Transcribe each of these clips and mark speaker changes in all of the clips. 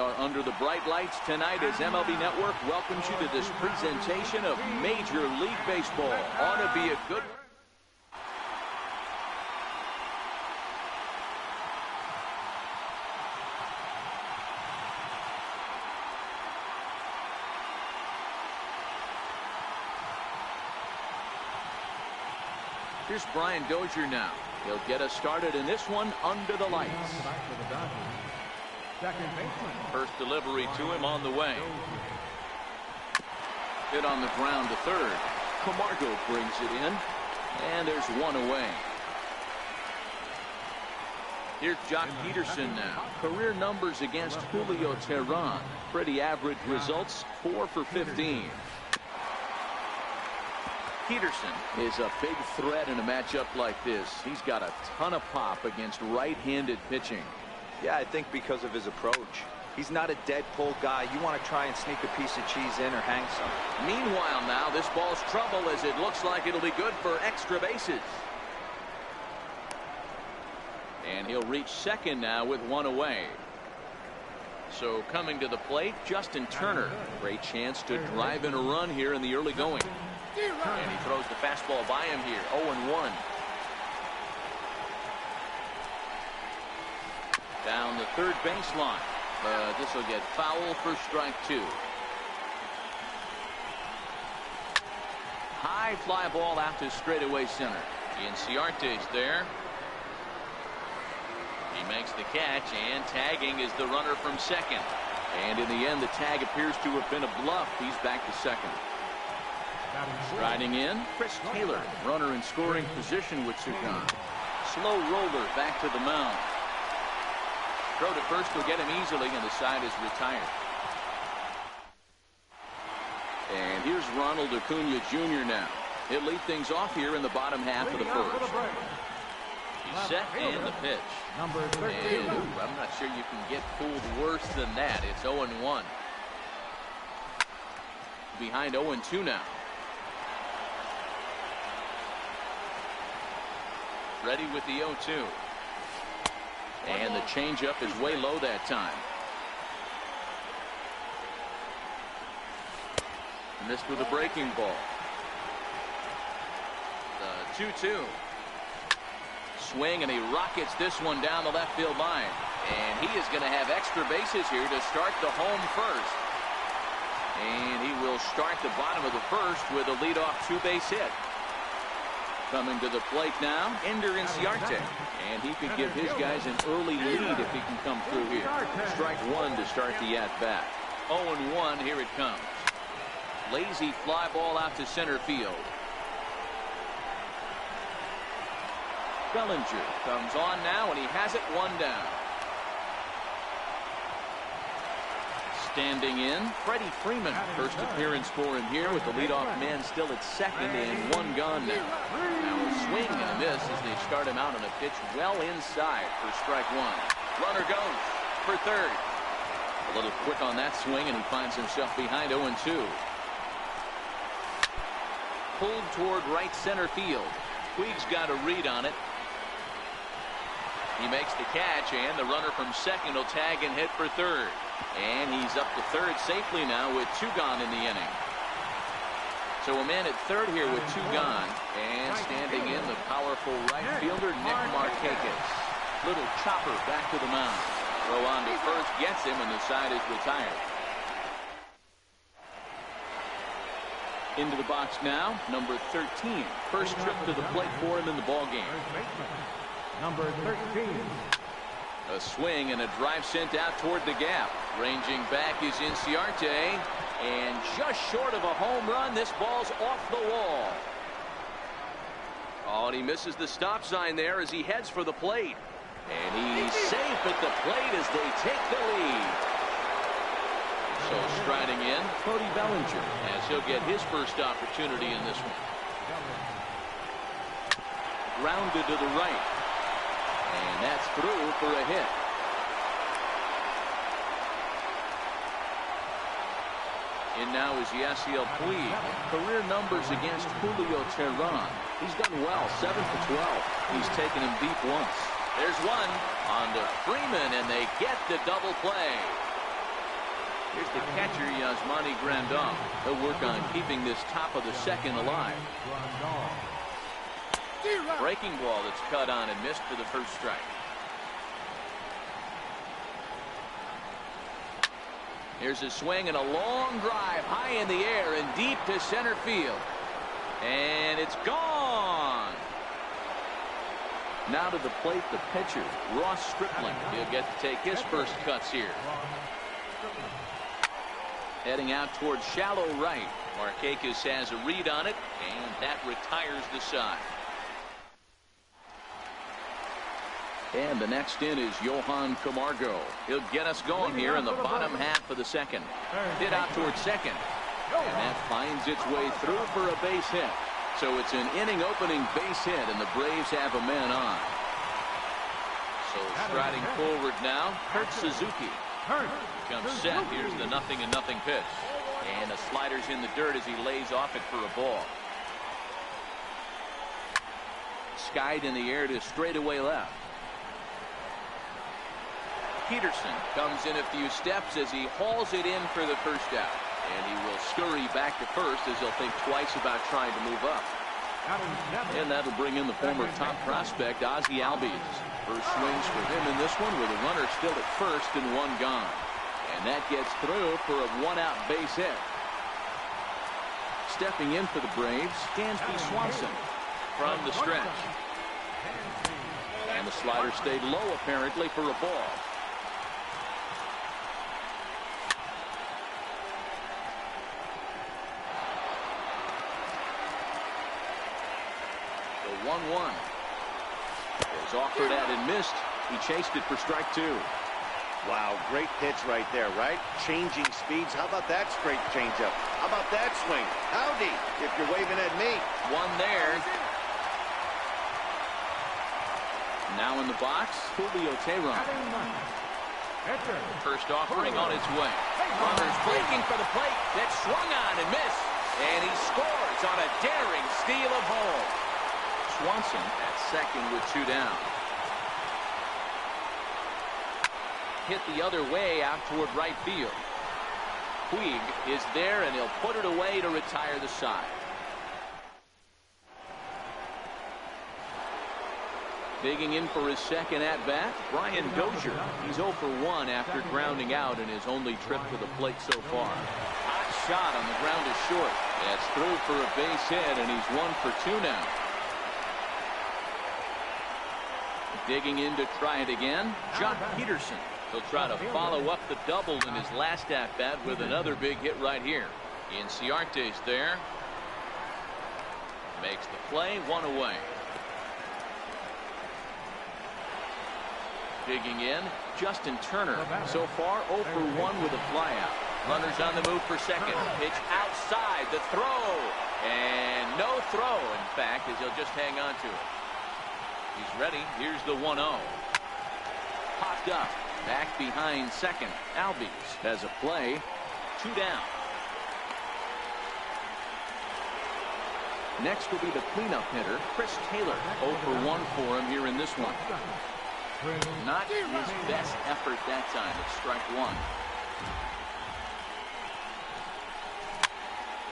Speaker 1: are under the bright lights tonight as MLB Network welcomes you to this presentation of Major League Baseball. Ought to be a good one. Here's Brian Dozier now. He'll get us started in this one under the lights. First delivery to him on the way. Hit on the ground to third. Camargo brings it in, and there's one away. Here's Jock Peterson now. Career numbers against Julio Teheran. Pretty average results, 4 for 15. Peterson is a big threat in a matchup like this. He's got a ton of pop against right-handed pitching.
Speaker 2: Yeah, I think because of his approach. He's not a dead pull guy. You want to try and sneak a piece of cheese in or hang some.
Speaker 1: Meanwhile now, this ball's trouble as it looks like it'll be good for extra bases. And he'll reach second now with one away. So coming to the plate, Justin Turner. Great chance to drive in a run here in the early going. And he throws the fastball by him here. 0-1. Down the third baseline. But this will get foul for strike 2. High fly ball out to straightaway center. Inciarte's there. He makes the catch, and tagging is the runner from second. And in the end, the tag appears to have been a bluff. He's back to second. Striding in, Chris Taylor, runner in scoring position with Sagan. Slow roller back to the mound. Throw to first will get him easily, and the side is retired. And here's Ronald Acuna Jr. now. He'll lead things off here in the bottom half of the first. He's set and the pitch. And I'm not sure you can get fooled worse than that. It's 0-1. Behind 0-2 now. Ready with the 0-2. And the changeup is way low that time. Missed with a breaking ball. The 2-2. Swing, and he rockets this one down the left field line. And he is going to have extra bases here to start the home first. And he will start the bottom of the first with a leadoff two-base hit. Coming to the plate now, Ender Inciarte. And he could give his guys an early lead if he can come through here. Strike 1 to start the at-bat. 0-1, here it comes. Lazy fly ball out to center field. Bellinger comes on now, and he has it one down. Standing in, Freddie Freeman. First appearance for him here with the leadoff man still at second and one gone now. Now a swing and a miss as they start him out on a pitch well inside for strike 1. Runner goes for third. A little quick on that swing, and he finds himself behind 0-2. Pulled toward right center field. Puig's got a read on it. He makes the catch, and the runner from second will tag and hit for third. And he's up to third safely now with 2 gone in the inning. So a man at third here with 2 gone. And standing in, the powerful right fielder, Nick Markakis. Little chopper back to the mound. Throw on to first, gets him, and the side is retired. Into the box now, number 13. First trip to the plate for him in the ballgame.
Speaker 3: Number 13.
Speaker 1: A swing and a drive sent out toward the gap. Ranging back is Inciarte, and just short of a home run, this ball's off the wall. Oh, and he misses the stop sign there as he heads for the plate. And he's safe at the plate as they take the lead. So striding in, Cody Bellinger, as he'll get his first opportunity in this one. Grounded to the right. And that's through for a hit. In now is Yasiel Puig. Career numbers against Julio Teheran. He's done well, 7 for 12. He's taken him deep once. There's one on to Freeman, and they get the double play. Here's the catcher, Yasmani Grandal. He'll work on keeping this top of the second alive. Breaking ball that's cut on and missed for the first strike. Here's a swing and a long drive high in the air and deep to center field. And it's gone. Now to the plate, the pitcher, Ross Stripling. He'll get to take his first cuts here. Heading out towards shallow right. Markakis has a read on it, and that retires the side. And the next in is Johan Camargo. He'll get us going here in the bottom half of the second. Hit out towards second. And that finds its way through for a base hit. So it's an inning opening base hit, and the Braves have a man on. So striding forward now, Kurt Suzuki. Comes set. Here's the 0-0 pitch. And the slider's in the dirt as he lays off it for a ball. Skied in the air to straightaway left. Peterson comes in a few steps as he hauls it in for the first out. And he will scurry back to first as he'll think twice about trying to move up. And that'll bring in the former top prospect, Ozzie Albies. First swings for him in this one with a runner still at first and one gone. And that gets through for a one-out base hit. Stepping in for the Braves, Dansby Swanson from the stretch. And the slider stayed low apparently for a ball. The 1-1 is offered at and missed. He chased it for strike two.
Speaker 4: Wow, great pitch right there, right? Changing speeds. How about that straight changeup? How about that swing? Howdy, if you're waving at me.
Speaker 1: One there. Now in the box, Julio Teheran. First offering on its way. Runners breaking for the plate. That swung on and missed. And he scores on a daring steal of home. Swanson at second with two down. Hit the other way out toward right field. Puig is there, and he'll put it away to retire the side. Digging in for his second at-bat, Brian Dozier. He's 0 for 1 after grounding out in his only trip to the plate so far. Hot shot on the ground is short. That's through for a base hit, and he's 1 for 2 now. Digging in to try it again, Jock Peterson. He'll try to follow up the double in his last at-bat with another big hit right here. Inciarte's there. Makes the play, 1 away. Digging in, Justin Turner. So far, 0 for 1 with a flyout. Runners on the move for second. Pitch outside, the throw. And no throw, in fact, as he'll just hang on to it. He's ready. Here's the 1-0. Popped up. Back behind second. Albies has a play. 2 down. Next will be the cleanup hitter, Chris Taylor. 0 for 1 for him here in this one. Not his best effort that time. It's strike 1.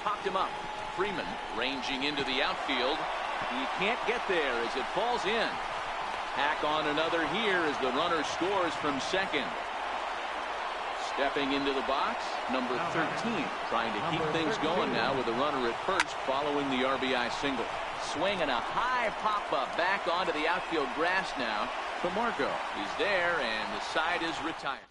Speaker 1: Popped him up. Freeman ranging into the outfield. He can't get there as it falls in. Hack on another here as the runner scores from second. Stepping into the box, number 13, trying to keep things going now with a runner at first following the RBI single. Swinging a high pop-up back onto the outfield grass now. Camargo, he's there, and the side is retired.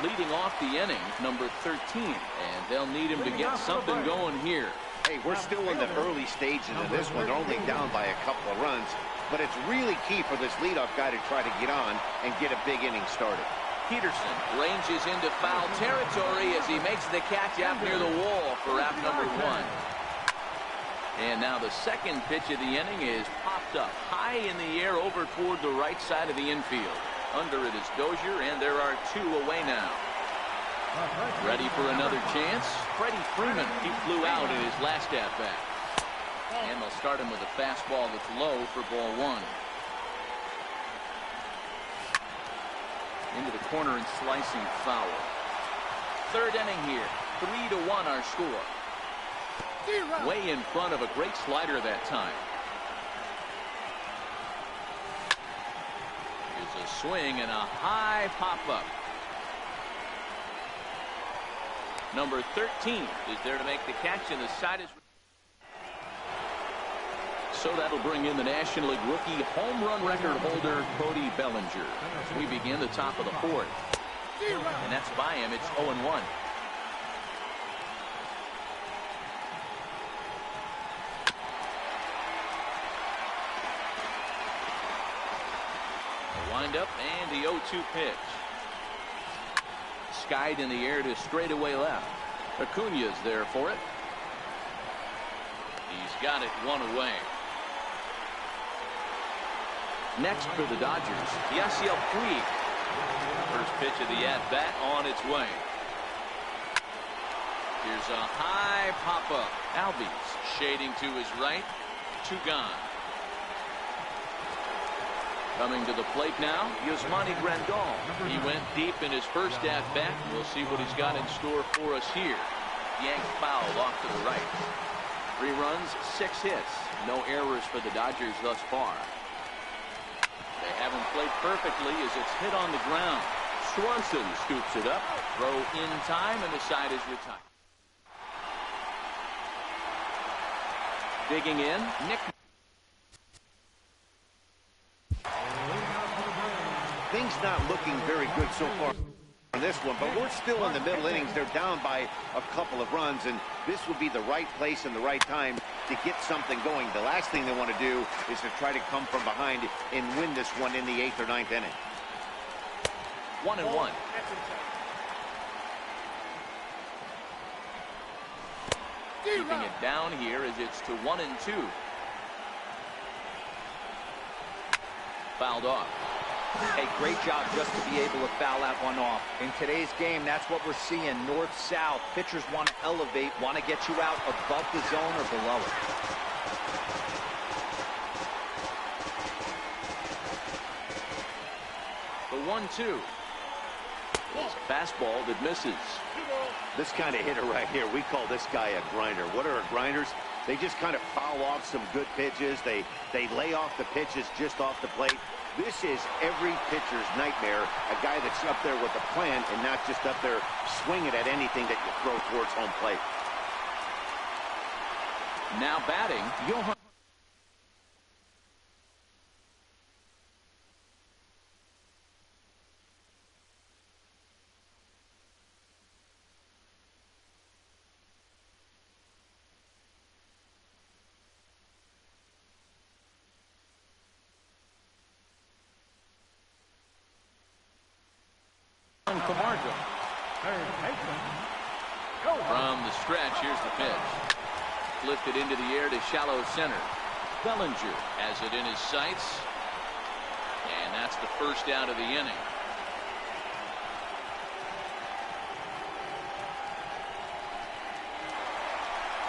Speaker 1: Leading off the inning, number 13, and they'll need him to get something going here.
Speaker 4: Hey, we're still in the early stages of this one. They're only down by a couple of runs, but it's really key for this leadoff guy to try to get on and get a big inning started.
Speaker 1: Peterson ranges into foul territory as he makes the catch out near the wall for out number 1. And now the second pitch of the inning is popped up high in the air over toward the right side of the infield. Under it is Dozier, and there are 2 away now. Ready for another chance. Freddie Freeman, he flew out in his last at-bat. And they'll start him with a fastball that's low for ball 1. Into the corner and slicing foul. Third inning here. 3-1 our score. Way in front of a great slider that time. Here's a swing and a high pop-up. Number 13 is there to make the catch, and the side is... So that'll bring in the National League rookie home run record holder, Cody Bellinger. We begin the top of the fourth. And that's by him. It's 0-1. The windup and the 0-2 pitch. Skied in the air to straightaway left. Acuna's there for it. He's got it one away. Next for the Dodgers, Yasiel Puig. First pitch of the at-bat on its way. Here's a high pop-up. Albies shading to his right. 2 gone. Coming to the plate now, Yasmani Grandal. He went deep in his first at-bat. We'll see what he's got in store for us here. Yanked foul off to the right. 3 runs, 6 hits. No errors for the Dodgers thus far. They haven't played perfectly as it's hit on the ground. Swanson scoops it up. Throw in time, and the side is retired. Digging in, Nick.
Speaker 4: Things not looking very good so far on this one, but we're still in the middle innings. They're down by a couple of runs, and this would be the right place and the right time to get something going. The last thing they want to do is to try to come from behind and win this one in the 8th or 9th inning.
Speaker 1: 1-1. Keeping it down here as it's to 1-2. Fouled off.
Speaker 2: Hey, great job just to be able to foul that one off. In today's game, that's what we're seeing. North-south. Pitchers want to elevate, want to get you out above the zone or below it.
Speaker 1: The 1-2. It's a fastball that misses.
Speaker 4: This kind of hitter right here, we call this guy a grinder. What are grinders? They just kind of foul off some good pitches. They lay off the pitches just off the plate. This is every pitcher's nightmare, a guy that's up there with a plan and not just up there swinging at anything that you throw towards home plate.
Speaker 1: Now batting, Johan. From the stretch, here's the pitch. Lifted into the air to shallow center. Bellinger has it in his sights. And that's the first out of the inning.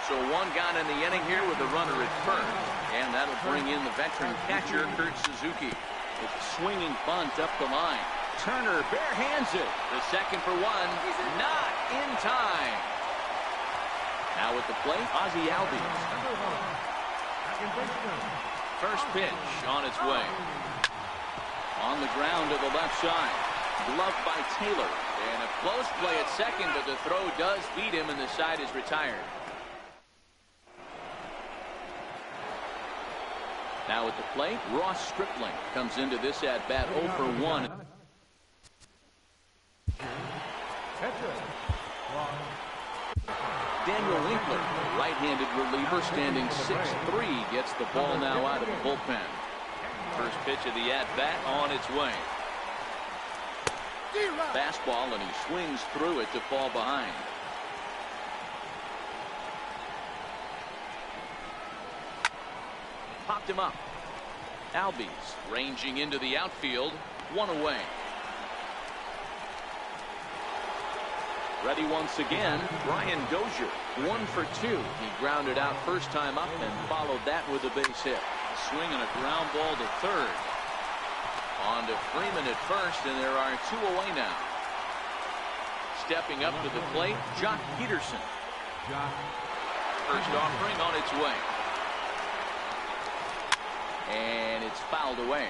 Speaker 1: So 1 gone in the inning here with a runner at first. And that'll bring in the veteran catcher, Kurt Suzuki. With a swinging bunt up the line. Turner bare hands it. The second for 1. Not in time. Now at the plate, Ozzie Albies. First pitch on its way. On the ground to the left side. Gloved by Taylor. And a close play at second, but the throw does beat him, and the side is retired. Now at the plate, Ross Stripling comes into this at-bat 0 for 1. Daniel Winkler, the right-handed reliever, standing 6'3", gets the ball now out of the bullpen. First pitch of the at-bat on its way. Fastball, and he swings through it to fall behind. Popped him up. Albies ranging into the outfield. 1 away. Ready once again, Brian Dozier. 1 for 2. He grounded out first time up and followed that with a base hit. Swing and a ground ball to third. On to Freeman at first, and there are 2 away now. Stepping up to the plate, Jock Peterson. First offering on its way. And it's fouled away.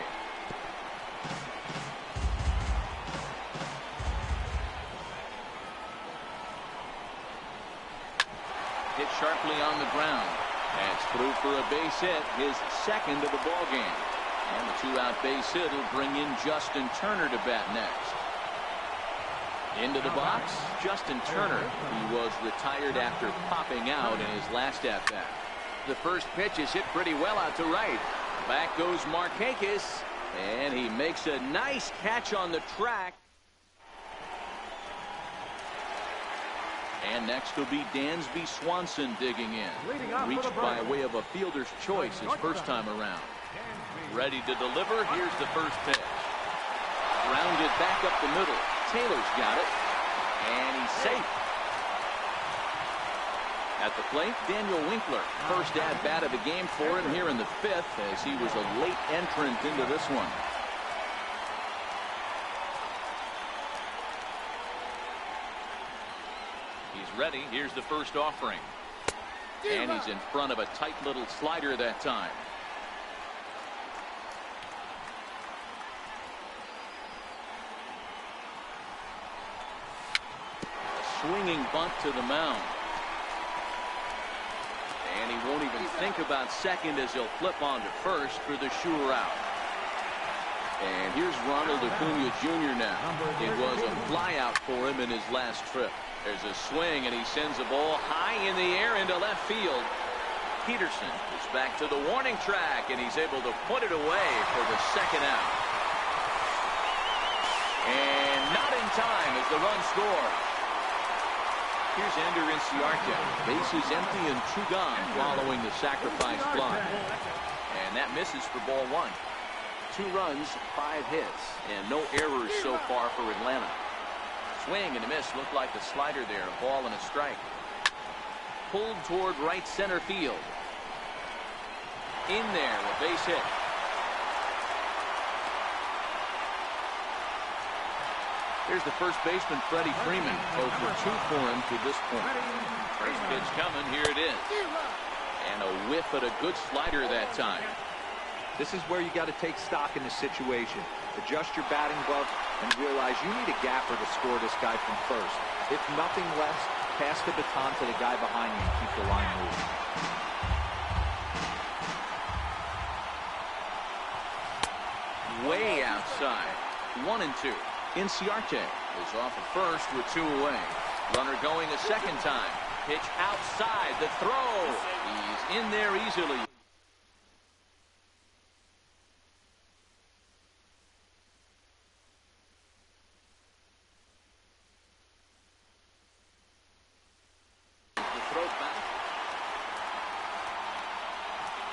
Speaker 1: Hit sharply on the ground. That's through for a base hit, his second of the ball game. And the 2-out base hit will bring in Justin Turner to bat next. Into the box, Justin Turner. He was retired after popping out in his last at-bat. The first pitch is hit pretty well out to right. Back goes Markakis, and he makes a nice catch on the track. And next will be Dansby Swanson digging in. Reached by way of a fielder's choice his first time around. Ready to deliver. Here's the first pitch. Grounded back up the middle. Taylor's got it. And he's safe. At the plate, Daniel Winkler. First at-bat of the game for him here in the 5th, as he was a late entrant into this one. He's ready. Here's the first offering. And he's in front of a tight little slider that time. A swinging bunt to the mound. And he won't even think about second as he'll flip on to first for the sure out. And here's Ronald Acuna Jr. now. It was a flyout for him in his last trip. There's a swing, and he sends the ball high in the air into left field. Peterson is back to the warning track, and he's able to put it away for the second out. And not in time as the run scores. Here's Ender Inciarte. Bases empty and 2 gone following the sacrifice fly. And that misses for ball 1. 2 runs, 5 hits, and no errors so far for Atlanta. Swing and a miss. Looked like the slider there. A ball and a strike. Pulled toward right center field. In there, a base hit. Here's the first baseman, Freddie Freeman. 0 for 2 for him to this point. First pitch coming. Here it is. And a whiff at a good slider that time.
Speaker 2: This is where you got to take stock in the situation. Adjust your batting glove and realize you need a gapper to score this guy from first. If nothing less, pass the baton to the guy behind you and keep the line moving. Way outside. 1-2. Inciarte is off at first with 2 away. Runner going a second time. Pitch outside. The throw. He's in there easily.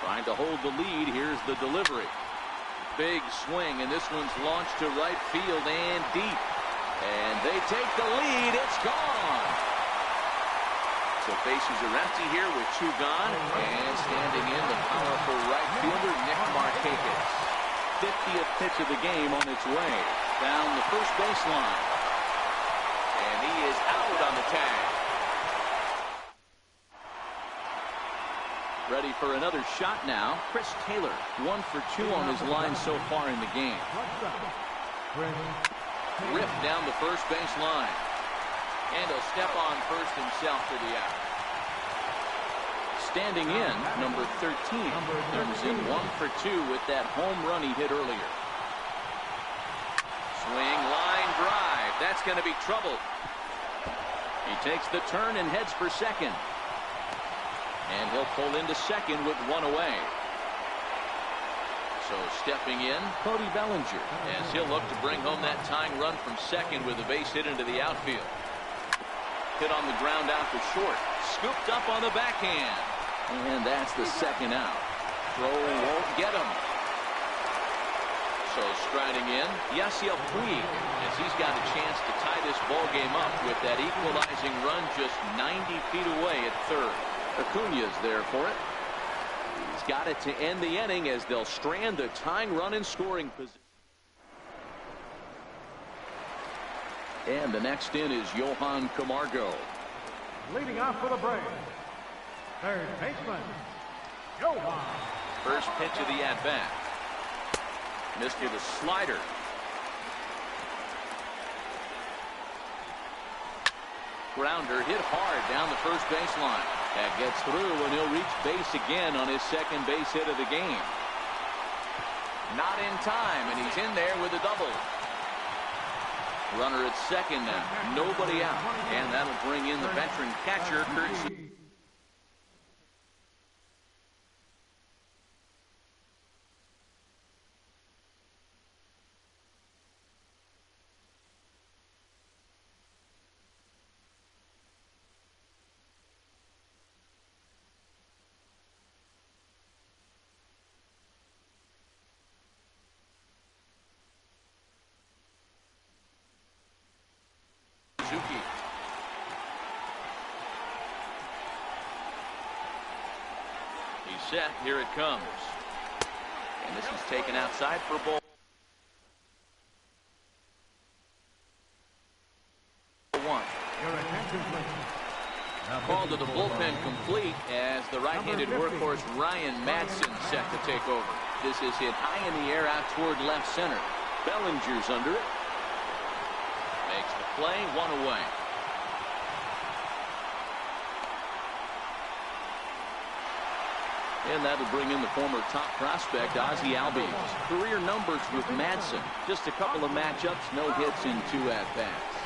Speaker 2: Trying to hold the lead. Here's the delivery. Big swing, and this one's launched to right field and deep. And they take the lead. It's gone. So bases are empty here with 2 gone. And standing in, the powerful right fielder, Nick Markakis. 50th pitch of the game on its way. Down the first baseline. And he is out on the tag. Ready for another shot now. Chris Taylor, 1 for 2 on his line so far in the game. Ripped down the first base line. And he'll step on first himself for the out. Standing in, number 13. Comes in 1 for 2 with that home run he hit earlier. Swing, line drive. That's going to be trouble. He takes the turn and heads for second. And he'll pull into second with 1 away. So stepping in, Cody Bellinger, as he'll look to bring home that tying run from second with a base hit into the outfield. Hit on the ground out to short. Scooped up on the backhand. And that's the second out. Throw won't get him. So striding in, Yasiel Puig, as he's got a chance to tie this ball game up with that equalizing run just 90 feet away at third. Acuna's there for it. He's got it to end the inning as they'll strand the tying run in scoring position. And the next in is Johan Camargo.
Speaker 3: Leading off for the Braves, third baseman, Johan.
Speaker 2: First pitch of the at-bat. Missed with a slider. Grounder hit hard down the first baseline. That gets through, and he'll reach base again on his second base hit of the game.
Speaker 1: Not in time, and he's in there with a double.
Speaker 2: Runner at second now. Nobody out. And that'll bring in the veteran catcher, Kurt. He's set. Here it comes.
Speaker 1: And this is taken outside for ball one.
Speaker 3: Your attention, please.
Speaker 2: Call to the bullpen complete as the right-handed workhorse Ryan Madsen set to take over. This is hit high in the air out toward left center. Bellinger's under it. Makes the play, one away. And that'll bring in the former top prospect, Ozzie Albies. Career numbers with Madsen. Just a couple of matchups, no hits in 2 at-bats.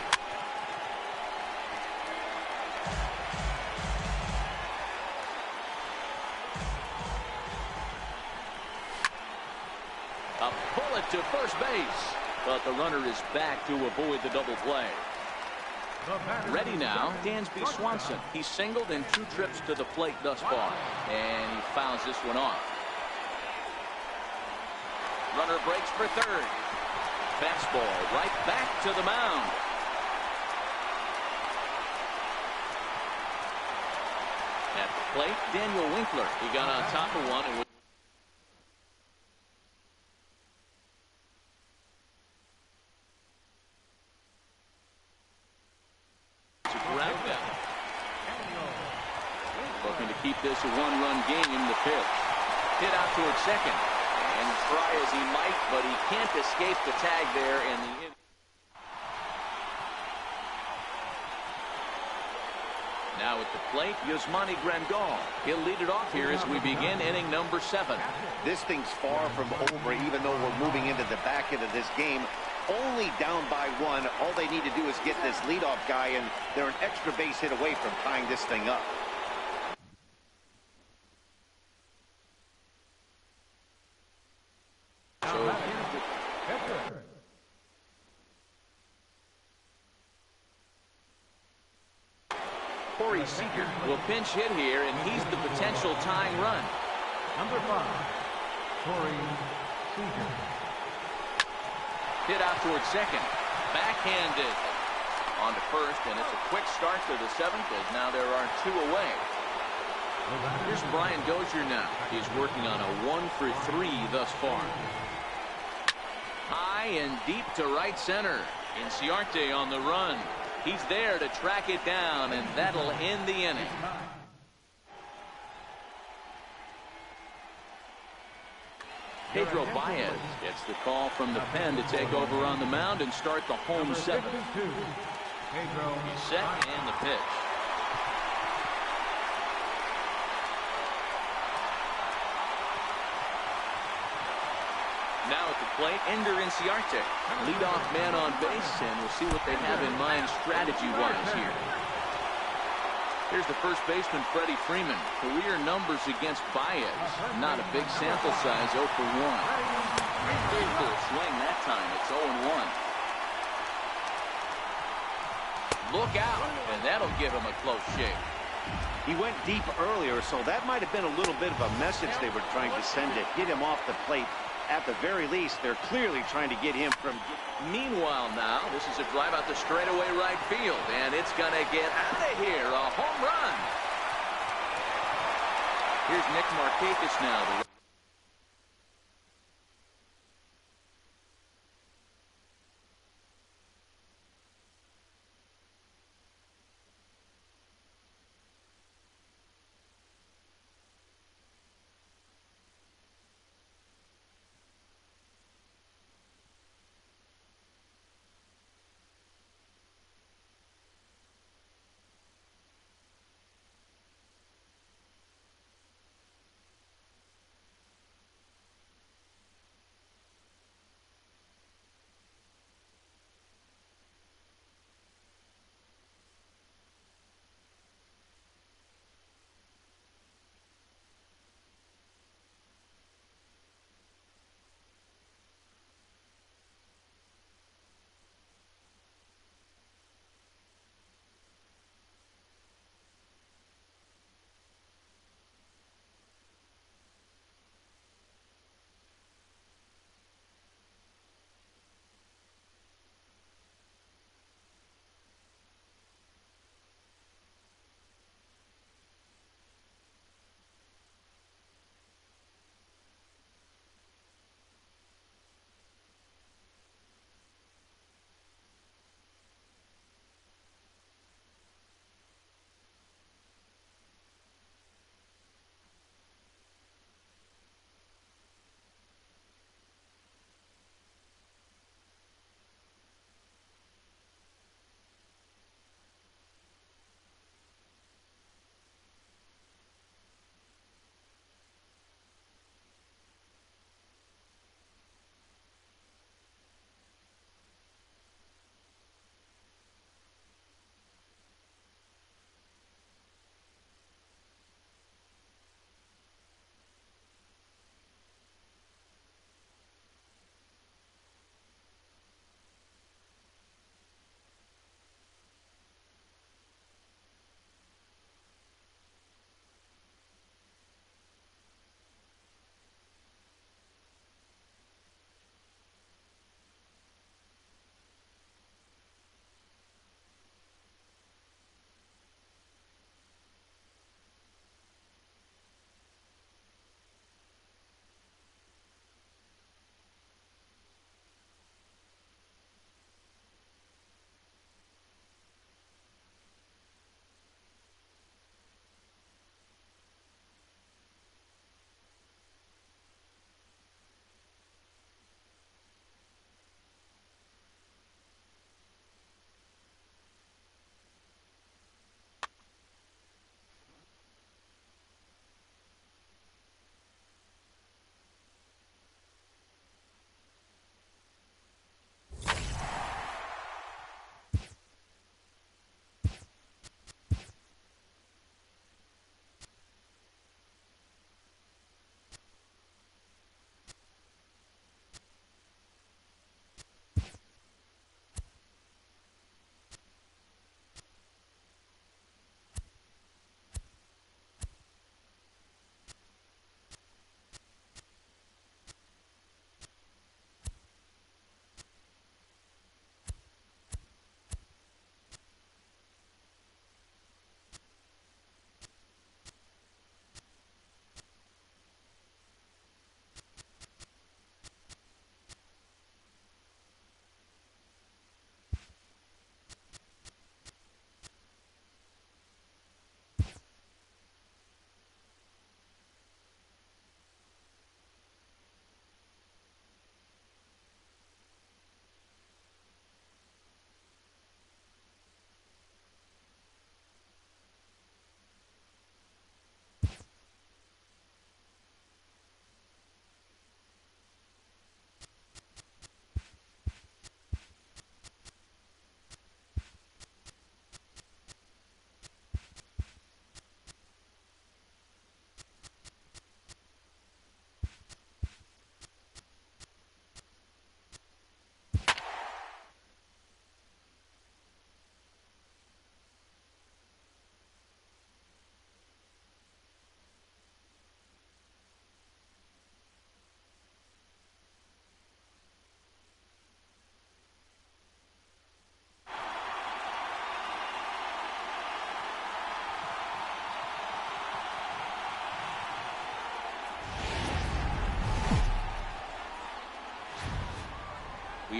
Speaker 2: A bullet to first base. But the runner is back to avoid the double play. Ready now, Dansby Swanson. He's singled in 2 trips to the plate thus far. And he fouls this one off. Runner breaks for third. Fastball right back to the mound. At the plate, Daniel Winkler. He got on top of one and was keep this a one-run game. The pitch. Hit out towards second. And try as he might, but he can't escape the tag there. And the now at the plate, Yasmani Grandal. He'll lead it off here as we begin inning number 7.
Speaker 4: This thing's far from over, even though we're moving into the back end of this game. Only down by 1. All they need to do is get this leadoff guy, and they're an extra base hit away from tying this thing up.
Speaker 2: Seager will pinch hit here, and he's the potential tying run.
Speaker 3: Number 5, Corey Seager.
Speaker 2: Hit out towards second. Backhanded on to first, and it's a quick start to the 7th as now there are 2 away. Here's Brian Dozier now. He's working on a 1-for-3 thus far. High and deep to right center. Inciarte on the run. He's there to track it down, and that'll end the inning. Pedro Baez gets the call from the pen to take over on the mound and start the home 7th. He's set and the pitch. Now at the plate, Ender Inciarte. Leadoff man on base, and we'll see what they have in mind strategy-wise here. Here's the first baseman, Freddie Freeman. Career numbers against Baez. Not a big sample size, 0 for 1. Full swing that time. It's 0-1. Look out, and that'll give him a close shave.
Speaker 4: He went deep earlier, so that might have been a little bit of a message they were trying to send to get him off the plate. At the very least, they're clearly trying to get him from...
Speaker 2: Meanwhile now, this is a drive out the straightaway right field, and it's going to get out of here. A home run. Here's Nick Markakis now.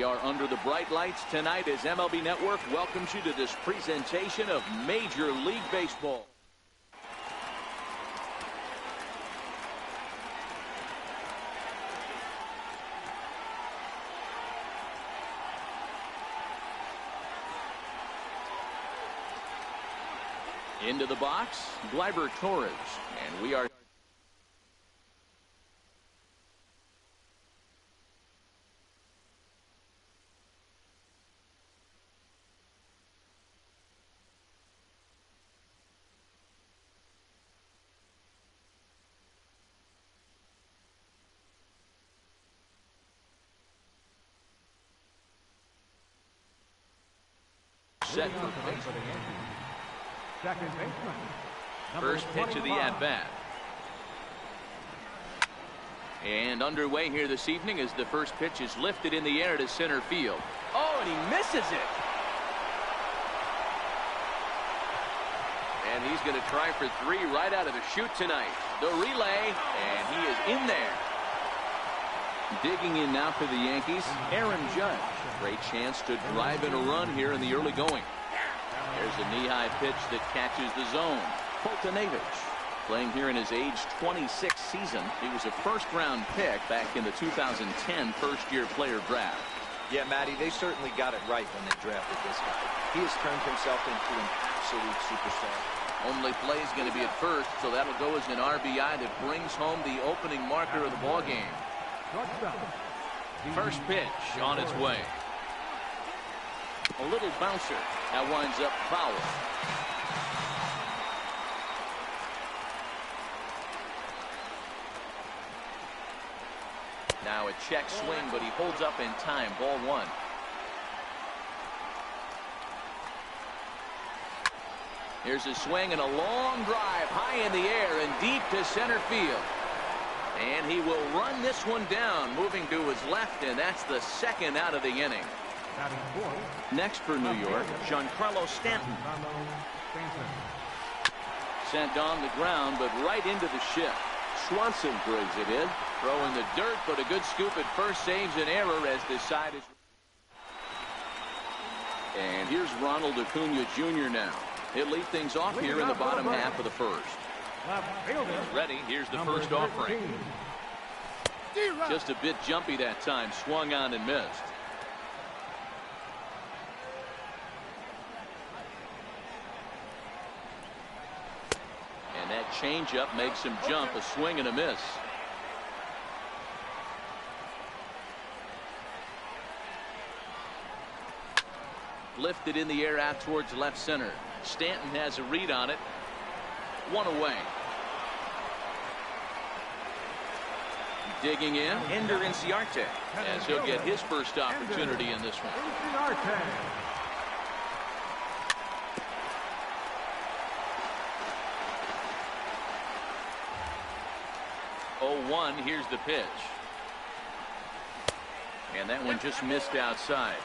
Speaker 2: We are under the bright lights tonight as MLB Network welcomes you to this presentation of Major League Baseball. Into the box, Gleyber Torres, and we are set for pitch.
Speaker 3: Second baseman.
Speaker 2: First pitch of the at-bat. And underway here this evening as the first pitch is lifted in the air to center field. Oh, and he misses it. And he's going to try for 3 right out of the chute tonight. The relay, and he is in there. Digging in now for the Yankees, Aaron Judge. Great chance to drive in a run here in the early going. There's a knee-high pitch that catches the zone. Fultonevich playing here in his age 26 season. He was a first-round pick back in the 2010 first-year player draft.
Speaker 5: Yeah, Matty, they certainly got it right when they drafted this guy. He has turned himself into an absolute superstar.
Speaker 1: Only play is going to be at first, so that'll go as an RBI that brings home the opening marker of the ballgame.
Speaker 2: First pitch on its way. A little bouncer. That winds up foul.
Speaker 1: Now a check swing, but he holds up in time. Ball 1. Here's a swing and a long drive high in the air and deep to center field. And he will run this one down, moving to his left, and that's the second out of the inning.
Speaker 2: Next for New York, Giancarlo Stanton. Sent on the ground, but right into the shift. Swanson brings it in.
Speaker 1: Throwing the dirt, but a good scoop at first saves an error as this side is.
Speaker 2: And here's Ronald Acuna Jr. now. He'll lead things off here in the bottom half of the first.
Speaker 1: Ready, here's the first offering.
Speaker 2: Just a bit jumpy that time, swung on and missed. And that changeup makes him jump, a swing and a miss. Lifted in the air out towards left center. Stanton has a read on it. One away. Digging in, Ender Inciarte, as he'll get his first opportunity in this one. 0-1, here's the pitch. And that one just missed outside.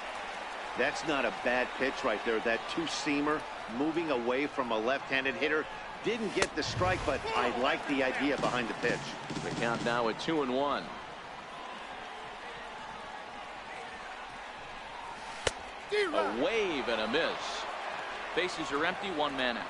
Speaker 4: That's not a bad pitch right there. That two-seamer moving away from a left-handed hitter. Didn't get the strike, but I like the idea behind the pitch.
Speaker 2: The count now at 2-1. A wave and a miss. Bases are empty, 1 man out.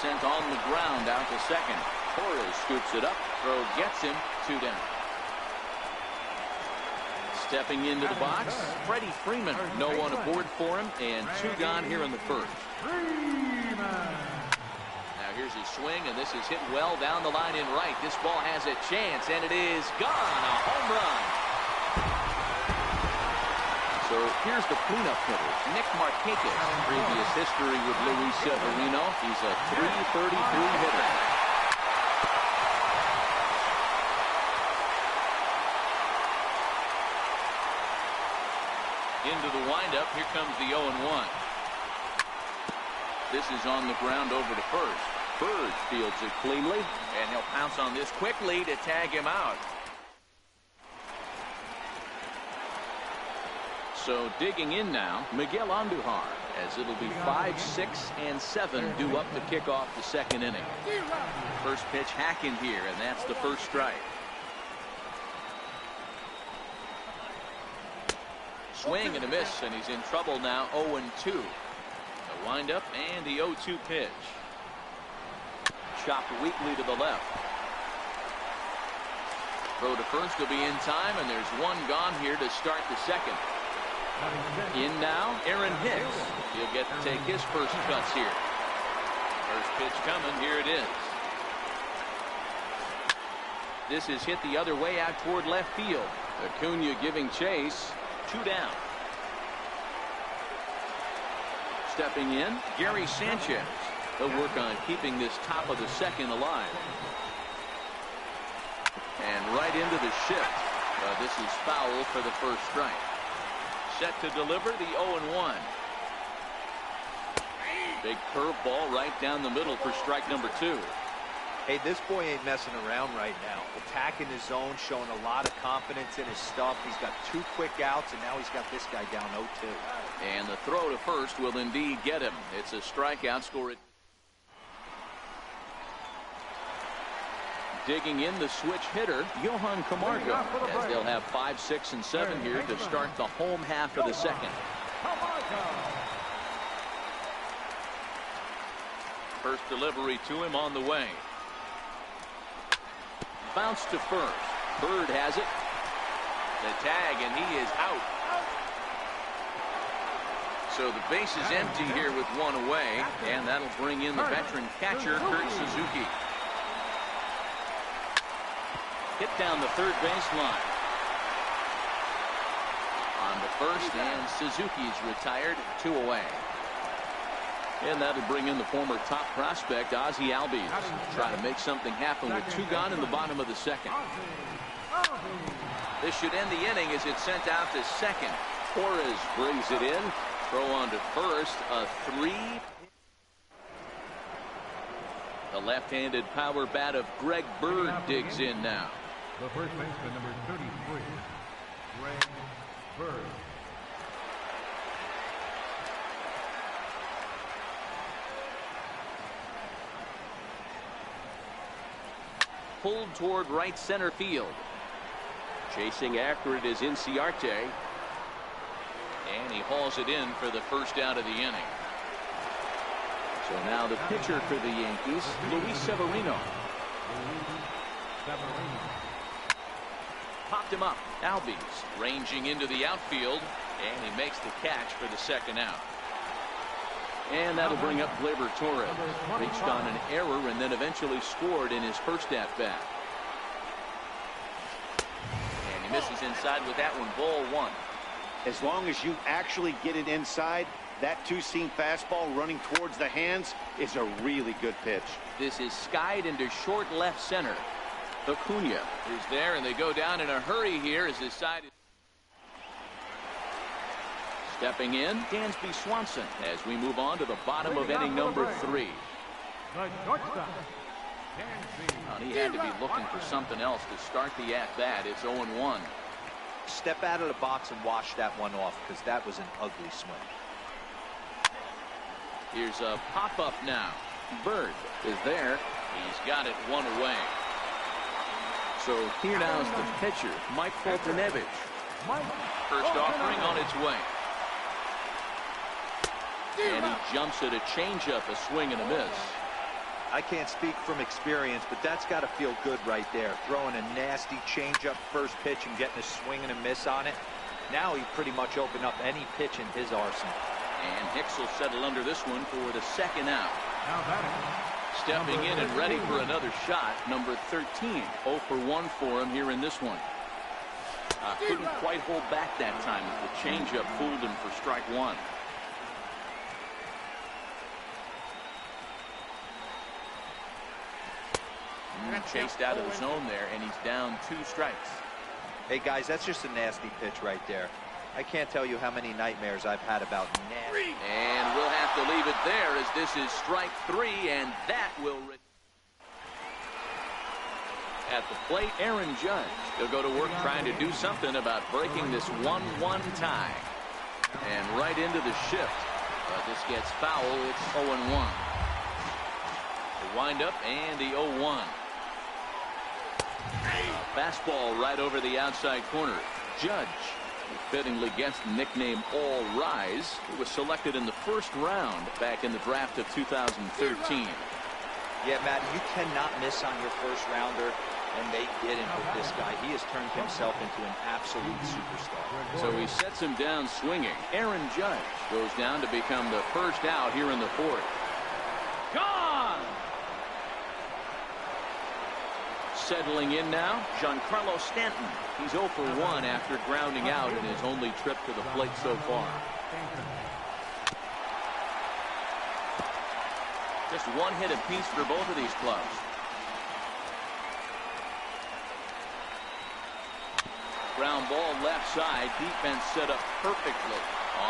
Speaker 2: Sent on the ground out to second. Torres scoops it up. Throw gets him. 2 down. Stepping into the box, Freddie Freeman. No one aboard for him, and 2 gone here in the first. Now here's his swing, and this is hit well down the line in right. This ball has a chance, and it is gone. A home run. So here's the cleanup hitter, Nick Markakis. Previous history with Luis Severino. He's a .333 hitter. Into the windup. Here comes the 0-1. This is on the ground over to first. Bird fields it cleanly, and he'll pounce on this quickly to tag him out. So digging in now, Miguel Andujar, as it'll be 5, 6, and 7 due up to kick off the second inning. First pitch hacking here, and that's the first strike. Swing and a miss, and he's in trouble now. 0-2. The windup and the 0-2 pitch. Chopped weakly to the left. Throw to first will be in time, and there's one gone here to start the second. In now, Aaron Hicks. He'll get to take his first cuts here. First pitch coming. Here it is. This is hit the other way out toward left field. Acuna giving chase. 2 down. Stepping in, Gary Sanchez. They'll work on keeping this top of the second alive. And right into the shift. This is foul for the first strike. Set to deliver the 0-1. Big curveball right down the middle for strike number 2.
Speaker 5: Hey, this boy ain't messing around right now. Attacking his zone, showing a lot of confidence in his stuff. He's got 2 quick outs, and now he's got this guy down 0-2.
Speaker 2: And the throw to first will indeed get him. It's a strikeout. Score it. Digging in the switch hitter, Johan Camargo, as they'll have 5, 6, and 7 here to start the home half of the second. First delivery to him on the way. Bounce to first. Bird has it. The tag, and he is out. So the base is empty here with 1 away, and that'll bring in the veteran catcher, Kurt Suzuki. Hit down the third baseline. On to first, and Suzuki's retired. 2 away. And that'll bring in the former top prospect, Ozzie Albies. Try to make something happen with 2 gone in the bottom of the second. This should end the inning as it's sent out to second. Torres brings it in. Throw on to first. A 3. The left-handed power bat of Greg Bird digs in now.
Speaker 3: The first baseman, number 33, Greg Bird.
Speaker 2: Pulled toward right center field. Chasing after it is Inciarte. And he hauls it in for the first out of the inning. So now the pitcher for the Yankees, Luis Severino. Popped him up. Albies ranging into the outfield, and he makes the catch for the second out. And that'll bring up Gleyber Torres. Reached on an error and then eventually scored in his first at-bat. And he misses inside with that one. Ball 1.
Speaker 4: As long as you actually get it inside, that 2-seam fastball running towards the hands is a really good pitch.
Speaker 2: This is skied into short left center. Acuna is there, and they go down in a hurry here as his side is. Stepping in, Dansby Swanson as we move on to the bottom of inning number 3.
Speaker 3: The shortstop,
Speaker 2: Well, he had to be looking for something else to start the at-bat. It's 0-1.
Speaker 5: Step out of the box and wash that one off, because that was an ugly swing.
Speaker 2: Here's a pop-up now. Bird is there. He's got it 1 away. So here now is the pitcher, Mike Foltynewicz. First offering on its way. And he jumps at a changeup, a swing and a miss.
Speaker 5: I can't speak from experience, but that's got to feel good right there. Throwing a nasty changeup first pitch and getting a swing and a miss on it. Now he pretty much opened up any pitch in his arsenal.
Speaker 2: And Hicks will settle under this one for the second out.
Speaker 3: now batting.
Speaker 2: Stepping in and ready for another shot, number 13. 0 for 1 for him here in this one. Couldn't quite hold back that time. The changeup fooled him for strike 1. Chased out of the zone there, and he's down 2 strikes.
Speaker 5: Hey, guys, that's just a nasty pitch right there. I can't tell you how many nightmares I've had about nasty.
Speaker 2: And we'll have to leave it there as this is strike 3, and that will... At the plate, Aaron Judge. He'll go to work trying to do something about breaking this 1-1 tie.
Speaker 1: And right into the shift. This gets foul. It's 0-1. The windup and the 0-1. Fastball right over the outside corner. Judge, who fittingly gets the nickname All Rise, who was selected in the first round back in the draft of 2013.
Speaker 5: Yeah, Matt, you cannot miss on your first rounder, and they didn't with this guy. He has turned himself into an absolute superstar.
Speaker 1: So he sets him down swinging. Aaron Judge goes down to become the first out here in the fourth. Gone! Settling in now, Giancarlo Stanton. He's 0 for 1 after grounding out in his only trip to the plate so far. Just one hit apiece for both of these clubs. Ground ball left side. Defense set up perfectly.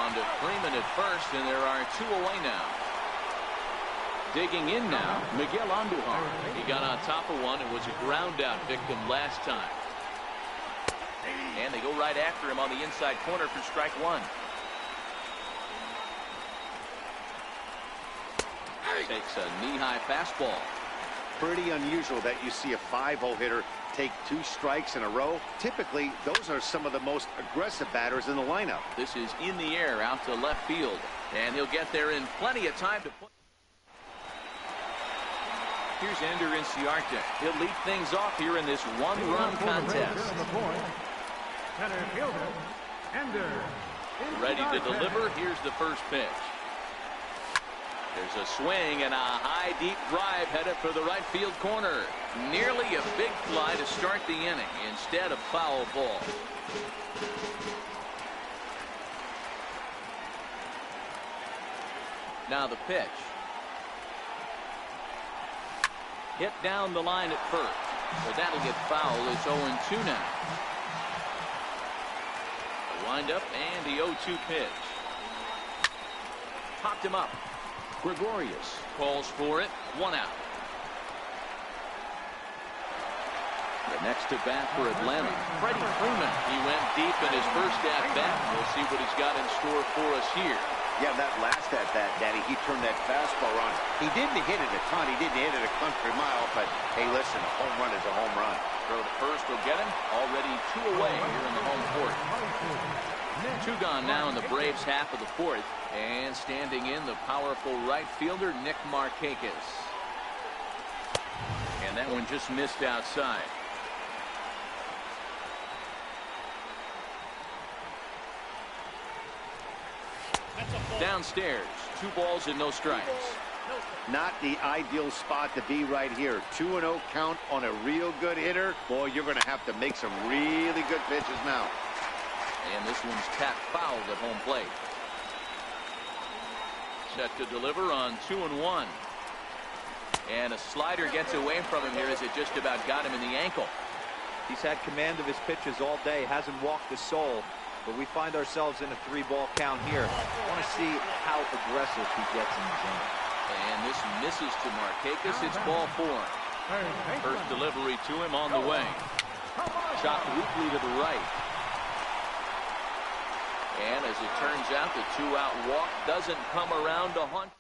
Speaker 1: On to Freeman at first, and there are 2 away now. Digging in now, Miguel Andujar. He got on top of one and was a ground out victim last time. And they go right after him on the inside corner for strike one. Takes a knee-high fastball.
Speaker 4: Pretty unusual that you see a 5-0 hitter take 2 strikes in a row. Typically, those are some of the most aggressive batters in the lineup.
Speaker 1: This is in the air out to left field. And he'll get there in plenty of time to put. Here's Ender Inciarte. He'll lead things off here in this one-run contest.
Speaker 3: Center fielder, Ender.
Speaker 1: Ready to deliver. Here's the first pitch. There's a swing and a high deep drive headed for the right field corner. Nearly a big fly to start the inning. Instead, a foul ball. Now the pitch. Hit down the line at first. So that'll get foul. It's 0-2 now. The windup and the 0-2 pitch. Popped him up. Gregorius calls for it. 1 out. The next to bat for Atlanta, Freddie Freeman. He went deep in his first at-bat. We'll see what he's got in store for us here.
Speaker 4: Yeah, that last at-bat, Daddy, he turned that fastball on. He didn't hit it a ton. He didn't hit it a country mile, but hey, listen, a home run is a home run.
Speaker 1: Throw to first will get him. Already 2 away here in the home fourth. 2 gone now in the Braves half of the fourth. And standing in, the powerful right fielder, Nick Markakis. And that one just missed outside. Downstairs, 2 balls and no strikes.
Speaker 4: Not the ideal spot to be right here. 2-0 count on a real good hitter. Boy, you're going to have to make some really good pitches now.
Speaker 1: And this one's tapped foul at home plate. Set to deliver on 2-1. And a slider gets away from him here as it just about got him in the ankle.
Speaker 5: He's had command of his pitches all day. Hasn't walked a soul. But we find ourselves in a 3-ball count here. I want to see how aggressive he gets in the zone.
Speaker 1: And this misses to Markakis. It's ball 4. First delivery to him on the way. Chopped weakly to the right. And as it turns out, the 2-out walk doesn't come around to hunt.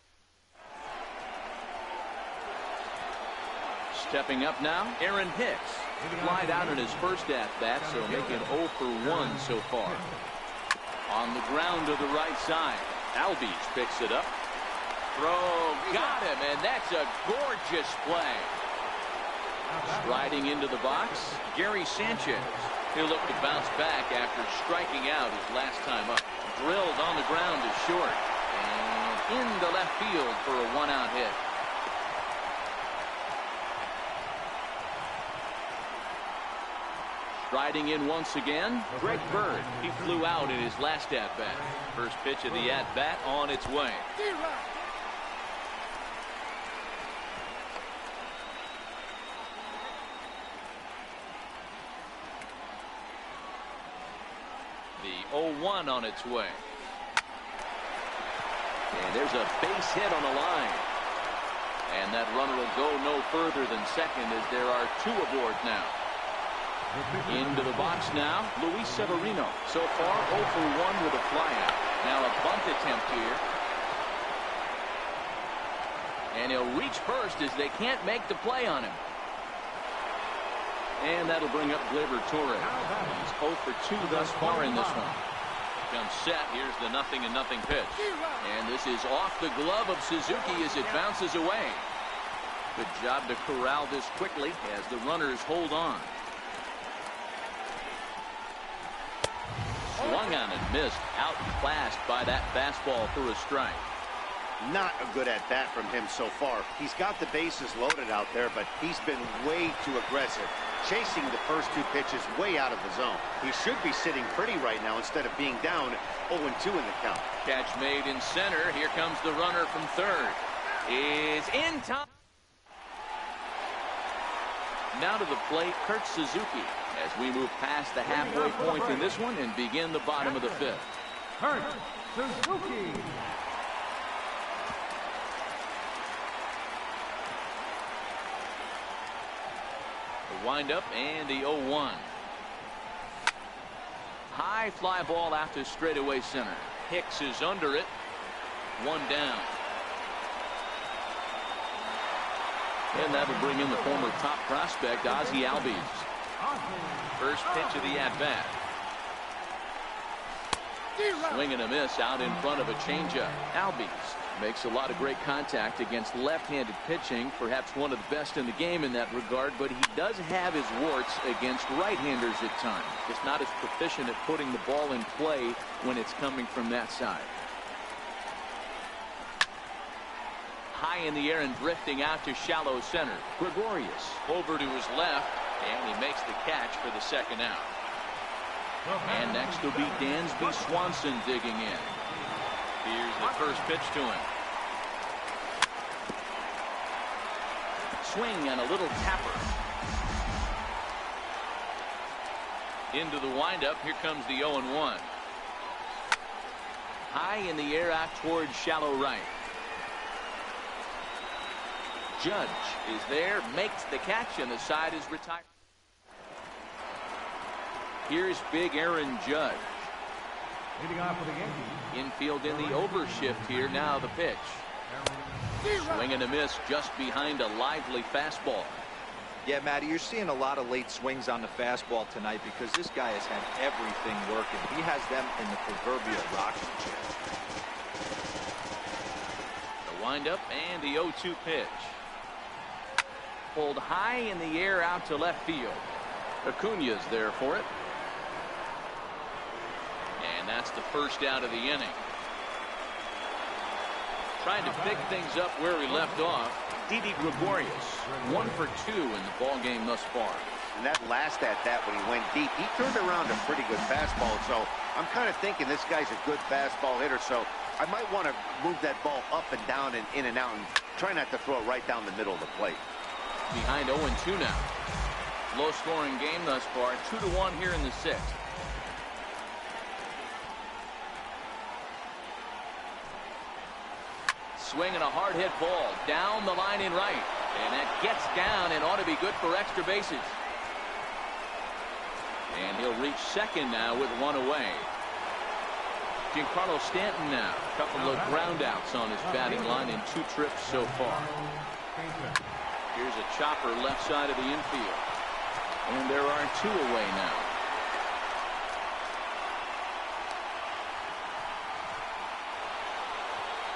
Speaker 1: Stepping up now, Aaron Hicks. Flied out in his first at-bat, so making 0 for 1 so far. On the ground to the right side. Albies picks it up. Throw, got him, and that's a gorgeous play. Striding into the box, Gary Sanchez. He'll look to bounce back after striking out his last time up. Drilled on the ground to short. And into left field for a 1-out hit. Striding in once again, Greg Bird. He flew out in his last at-bat. First pitch of the at-bat on its way. The 0-1 on its way. And there's a base hit on the line. And that runner will go no further than second as there are 2 aboard now. Into the box now, Luis Severino. So far, 0 for 1 with a flyout. Now a bunt attempt here. And he'll reach first as they can't make the play on him. And that'll bring up Gleyber Torres. He's 0 for 2 thus far in this one. Comes set. Here's the 0-0 pitch. And this is off the glove of Suzuki as it bounces away. Good job to corral this quickly as the runners hold on. Swung on and missed. Outclassed by that fastball for a strike.
Speaker 4: Not a good at bat from him so far. He's got the bases loaded out there, but he's been way too aggressive, chasing the first 2 pitches way out of the zone. He should be sitting pretty right now instead of being down 0-2 in the count.
Speaker 1: Catch made in center. Here comes the runner from third. Is in time. Now to the plate, Kurt Suzuki, as we move past the halfway point in this one and begin the bottom of the 5th.
Speaker 3: Kurt Suzuki.
Speaker 1: The windup and the 0-1. High fly ball out to straightaway center. Hicks is under it. 1 down. And that'll bring in the former top prospect, Ozzie Albies. First pitch of the at-bat. Swing and a miss out in front of a changeup. Albies makes a lot of great contact against left-handed pitching, perhaps one of the best in the game in that regard, but he does have his warts against right-handers at times. Just not as proficient at putting the ball in play when it's coming from that side. High in the air and drifting out to shallow center. Gregorius over to his left, and he makes the catch for the 2nd out. And next will be Dansby Swanson digging in. Here's the first pitch to him. Swing and a little tapper. Into the windup. Here comes the 0-1. High in the air out towards shallow right. Judge is there, makes the catch, and the side is retired. Here's big Aaron Judge.
Speaker 3: Leading off for the Yankees.
Speaker 1: Infield in the overshift here. Now the pitch. Swing and a miss just behind a lively fastball.
Speaker 5: Yeah, Matty, you're seeing a lot of late swings on the fastball tonight because this guy has had everything working. He has them in the proverbial rocking chair.
Speaker 1: The windup and the 0-2 pitch. Pulled high in the air out to left field. Acuna's there for it. And that's the first out of the inning. Trying to pick things up where he left off. Didi Gregorius, 1 for 2 in the ball game thus far.
Speaker 4: And that last at-bat when he went deep, he turned around a pretty good fastball. So I'm kind of thinking this guy's a good fastball hitter. So I might want to move that ball up and down and in and out and try not to throw it right down the middle of the plate.
Speaker 1: Behind 0-2 now. Low scoring game thus far. 2-1 here in the 6th. Swing and a hard hit ball down the line in right. And that gets down and ought to be good for extra bases. And he'll reach second now with 1 away. Giancarlo Stanton now. A couple of ground outs on his batting line in 2 trips so far. Here's a chopper left side of the infield. And there are 2 away now.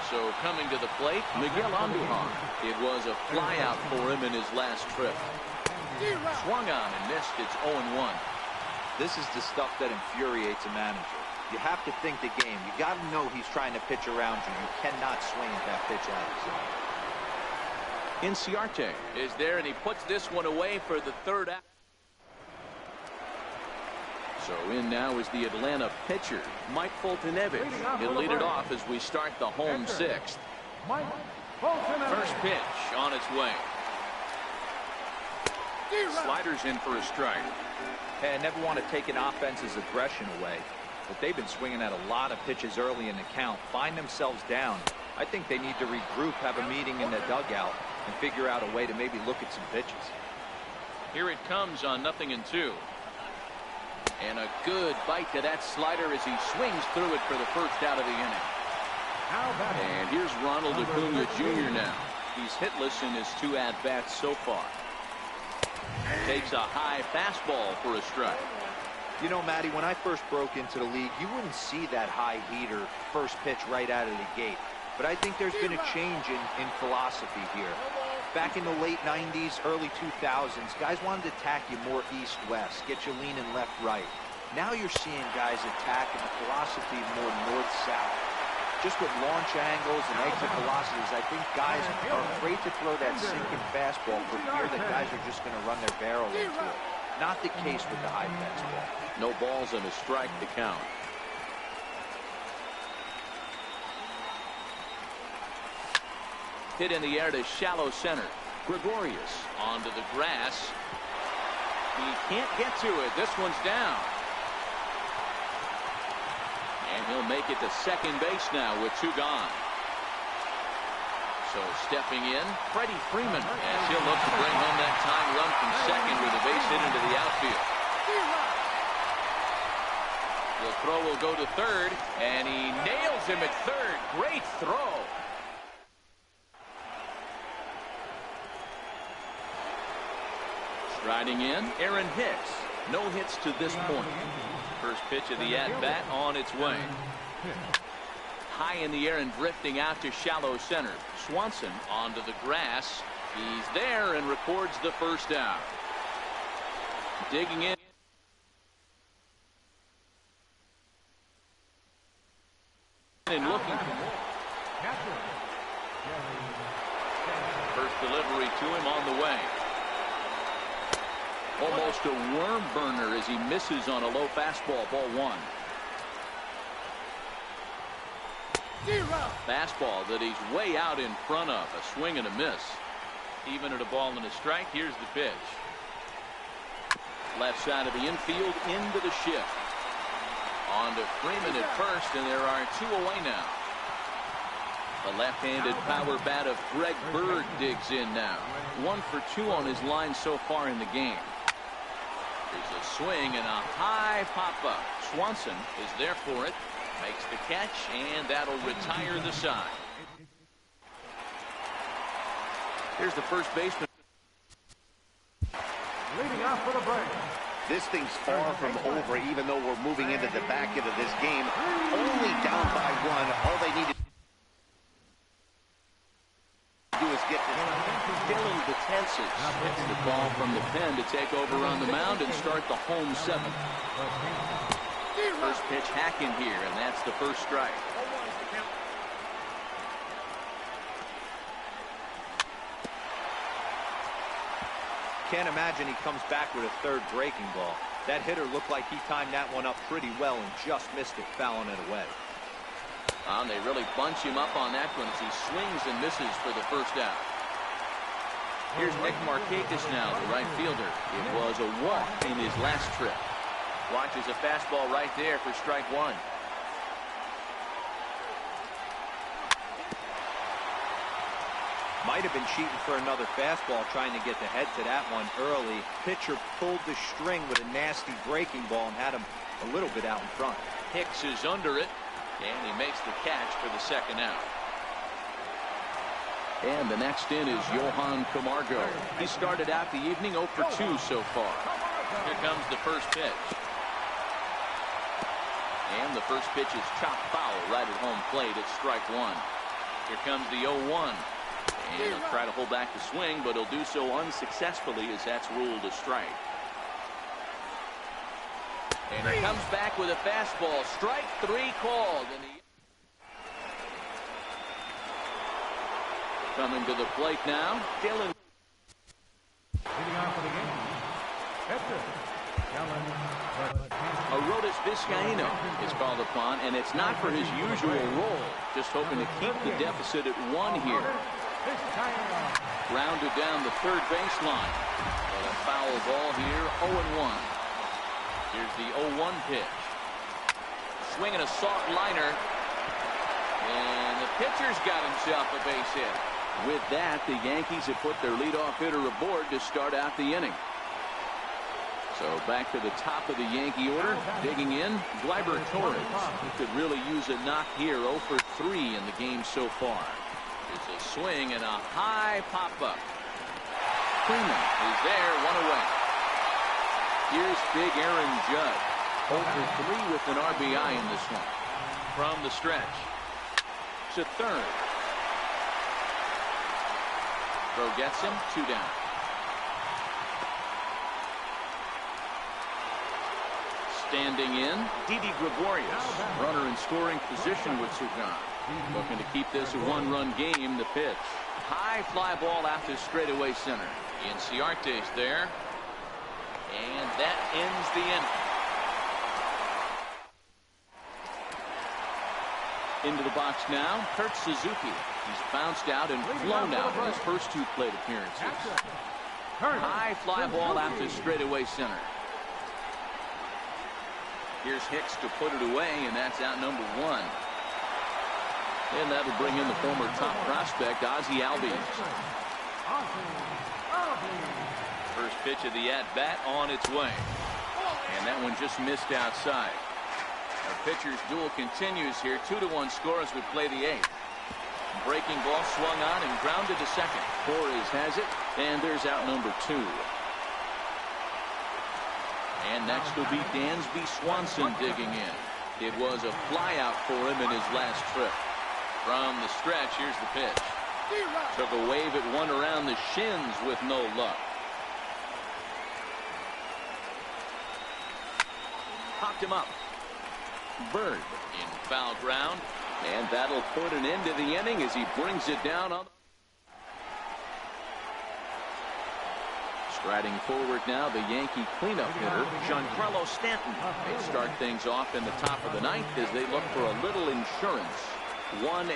Speaker 1: So coming to the plate, Miguel Andujar. It was a flyout for him in his last trip. Swung on and missed. It's 0-1.
Speaker 5: This is the stuff that infuriates a manager. You have to think the game. You got to know he's trying to pitch around you. You cannot swing at that pitch out of zone.
Speaker 1: Inciarte is there, and he puts this one away for the 3rd out. So in now is the Atlanta pitcher, Mike Foltynewicz. He'll lead it off as we start the home 6th.
Speaker 3: Mike Foltynewicz.
Speaker 1: First pitch on its way. Sliders in for a strike.
Speaker 5: Hey, I never want to take an offense's aggression away, but they've been swinging at a lot of pitches early in the count. Find themselves down. I think they need to regroup, have a meeting in the dugout, and figure out a way to maybe look at some pitches.
Speaker 1: Here it comes on 0-2. And a good bite to that slider as he swings through it for the first out of the inning.
Speaker 2: And here's Ronald Acuna Jr. now. He's hitless in his 2 at-bats so far.
Speaker 1: Takes a high fastball for a strike.
Speaker 5: You know, Matty, when I first broke into the league, you wouldn't see that high heater first pitch right out of the gate. But I think there's been a change in philosophy here. Back in the late 90s, early 2000s, guys wanted to attack you more east-west, get you leaning left-right. Now you're seeing guys attacking the philosophy more north-south. Just with launch angles and exit velocities, I think guys are afraid to throw that sinking fastball for fear that guys are just going to run their barrel into it. Not the case with the high fastball.
Speaker 2: No balls and a strike to count.
Speaker 1: Hit in the air to shallow center. Gregorius onto the grass. He can't get to it. This one's down. And he'll make it to second base now with 2 gone. So stepping in, Freddie Freeman, as he'll look to bring home that tying run from second with a base hit into the outfield. The throw will go to third, and he nails him at third. Great throw. Striding in, Aaron Hicks. No hits to this point. First pitch of the at-bat on its way. High in the air and drifting out to shallow center. Swanson onto the grass. He's there and records the first out. Digging in. And looking for more. First delivery to him on the way. Almost a worm burner as he misses on a low fastball. Ball 1. Fastball that he's way out in front of. A swing and a miss. Even at a ball and a strike. Here's the pitch. Left side of the infield into the shift. On to Freeman at first, and there are 2 away now. The left-handed power bat of Greg Bird digs in now. 1 for 2 on his line so far in the game. There's a swing and a high pop-up. Swanson is there for it. Makes the catch, and that'll retire the side. Here's the first baseman.
Speaker 3: Leading off for the break.
Speaker 4: This thing's far from over, even though we're moving into the back end of this game. Only down by 1. All they need to do is get this.
Speaker 1: Dylan Betances hits the ball from the pen to take over on the mound and start the home 7th. First pitch hacking here, and that's the first strike.
Speaker 5: Can't imagine he comes back with a third breaking ball. That hitter looked like he timed that one up pretty well and just missed it, fouling it away.
Speaker 1: And they really bunch him up on that one as he swings and misses for the first out. Here's Nick Markakis now, the right fielder. It was a walk in his last trip. Watches a fastball right there for strike 1.
Speaker 5: Might have been cheating for another fastball, trying to get the head to that one early. Pitcher pulled the string with a nasty breaking ball and had him a little bit out in front.
Speaker 1: Hicks is under it, and he makes the catch for the second out. And the next in is Johan Camargo. He started out the evening 0 for 2 so far. Here comes the first pitch. And the first pitch is chopped foul right at home plate at strike 1. Here comes the 0-1. And he'll try to hold back the swing, but he'll do so unsuccessfully as that's ruled a strike. And he comes back with a fastball. Strike 3 called. And coming to the plate now, Dylan.
Speaker 3: Leading off for the game.
Speaker 1: Arodys Vizcaíno is called upon, and it's not for his usual role. Just hoping to keep the deficit at 1 here. Grounded down the third baseline. But a foul ball here, 0-1. Here's the 0-1 pitch. Swinging a soft liner. And the pitcher's got himself a base hit. With that, the Yankees have put their leadoff hitter aboard to start out the inning.
Speaker 2: So back to the top of the Yankee order. Digging in, Gleyber Torres. He could really use a knock here. 0 for 3 in the game so far. It's a swing and a high pop-up. Freeman is there, 1 away. Here's big Aaron Judge. 0 for 3 with an RBI in this one. From the stretch to third. Throw gets him, 2 down. Standing in, Didi Gregorius. Runner in scoring position with Sugan. Looking to keep this a 1-run game. The pitch. High fly ball out to straightaway center. Inciarte's there. And that ends the inning. Into the box now, Kurt Suzuki. He's bounced out and flown out in his first 2 plate appearances. High fly ball out to straightaway center. Here's Hicks to put it away, and that's out number 1. And that'll bring in the former top prospect, Ozzie Albies. First pitch of the at-bat on its way. And that one just missed outside. Our pitcher's duel continues here. 2-1 score as we play the 8th. Breaking ball swung on and grounded to second. Torres has it, and there's out number 2. And next will be Dansby Swanson digging in. It was a flyout for him in his last trip. From the stretch, here's the pitch. Took a wave at one around the shins with no luck. Popped him up. Bird in foul ground. And that'll put an end to the inning as he brings it down on. Striding forward now, the Yankee cleanup hitter, Giancarlo Stanton. They start things off in the top of the 9th as they look for a little insurance. 1-0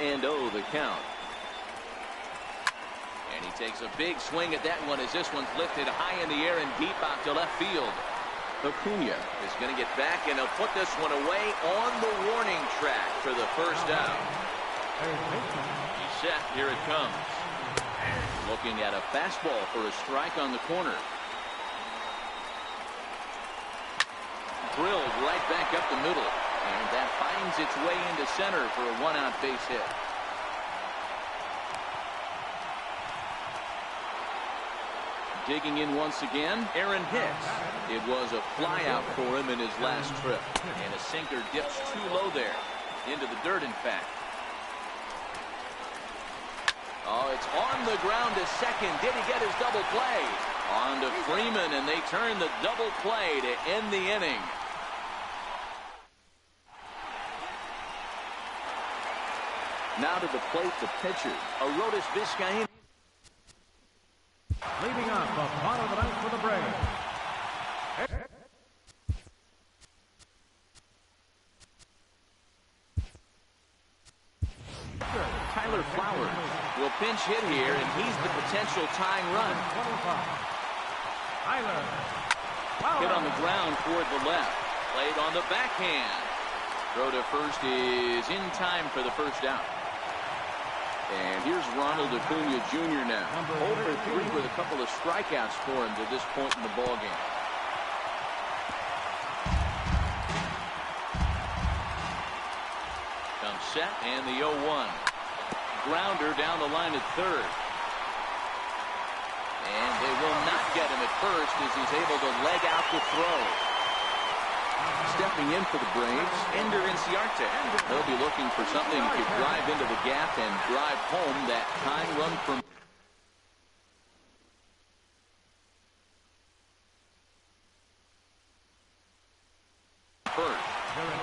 Speaker 2: the count. And he takes a big swing at that one as this one's lifted high in the air and deep out to left field. Acuna is going to get back, and he'll put this one away on the warning track for the first out. He's set. Here it comes. Looking at a fastball for a strike on the corner. Drilled right back up the middle. And that finds its way into center for a 1-out base hit. Digging in once again, Aaron Hicks. It was a flyout for him in his last trip. And a sinker dips too low there. Into the dirt, in fact. Oh, it's on the ground to second. Did he get his double play? On to Freeman, and they turn the double play to end the inning. Now to the plate, the pitcher, Arodys Vizcaíno.
Speaker 3: Leading off the bottom of the 9th for the Braves.
Speaker 2: Tyler Flowers will pinch hit here, and he's the potential tying run. Hit on the ground toward the left. Played on the backhand. Throw to first is in time for the first out. And here's Ronald Acuna Jr. now. 0 for 3 with a couple of strikeouts for him to this point in the ballgame. Comes set, and the 0-1. Grounder down the line at third. And they will not get him at first as he's able to leg out the throw. Stepping in for the Braves, Ender Inciarte. They'll be looking for something to drive into the gap and drive home that tying run from first.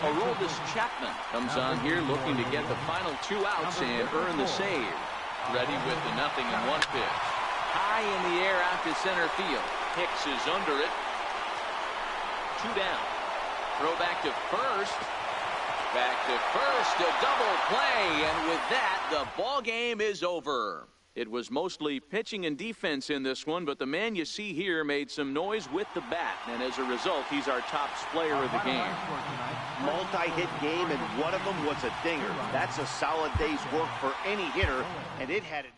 Speaker 2: Aroldis Chapman comes on here looking to get the final 2 outs and earn the save. Ready with the 0-1 pitch. High in the air out to center field. Hicks is under it. 2 down. Throw back to first. Back to first, a double play, and with that, the ball game is over. It was mostly pitching and defense in this one, but the man you see here made some noise with the bat, and as a result, he's our top player of the game.
Speaker 4: Multi-hit game, and one of them was a dinger. That's a solid day's work for any hitter, and it had it.